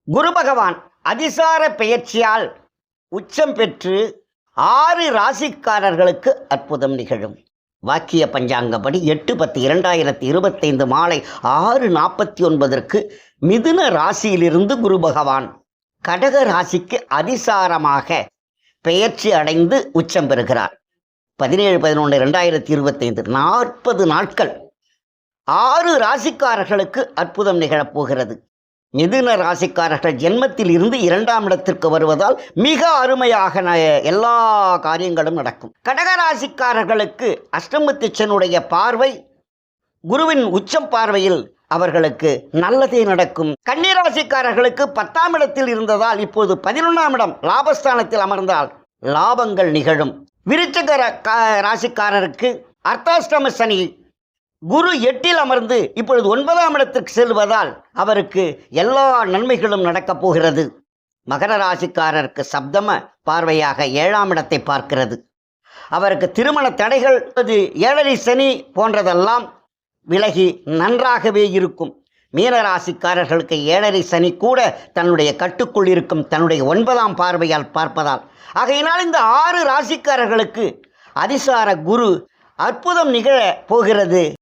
குரு பகவான் அதிசார பெயர்ச்சியால் உச்சம் பெற்று 6 ராசிக்காரர்களுக்கு அற்புதம் நிகழும். வாக்கிய பஞ்சாங்கப்படி 8/10/2025 மாலை 6:49 மிதுன ராசியிலிருந்து குரு பகவான் கடக ராசிக்கு அதிசாரமாக பெயர்ச்சி அடைந்து உச்சம் பெறுகிறார். 17/11/2025 40 நாட்கள் 6 ராசிக்காரர்களுக்கு அற்புதம் நிகழப்போகிறது. மிதுன ராசிக்காரர்கள் ஜென்மத்தில் இருந்து 2ஆம் இடத்திற்கு வருவதால் மிக அருமையாக எல்லா காரியங்களும் நடக்கும். கடக ராசிக்காரர்களுக்கு அஷ்டமத்திச்சனுடைய பார்வை குருவின் உச்சம் பார்வையில் அவர்களுக்கு நல்லதே நடக்கும். கன்னிராசிக்காரர்களுக்கு 10ஆம் இடத்தில் இருந்ததால் இப்போது 11ஆம் இடம் லாபஸ்தானத்தில் அமர்ந்தால் லாபங்கள் நிகழும். விருச்சிக ராசிக்காரருக்கு அர்த்தாஷ்டம சனி குரு 8இல் அமர்ந்து இப்பொழுது 9ஆம் இடத்திற்கு செல்வதால் அவருக்கு எல்லா நன்மைகளும் நடக்கப் போகிறது. மகர ராசிக்காரருக்கு சப்தம பார்வையாக 7ஆம் இடத்தை பார்க்கிறது. அவருக்கு திருமண தடைகள் 7.5 சனி போன்றதெல்லாம் விலகி நன்றாகவே இருக்கும். மீன ராசிக்காரர்களுக்கு 7.5 சனி கூட தன்னுடைய கட்டுக்குள் இருக்கும் தன்னுடைய 9ஆம் பார்வையால் பார்ப்பதால் ஆகையினால் இந்த 6 ராசிக்காரர்களுக்கு அதிசார குரு அற்புதம் நிகழ போகிறது.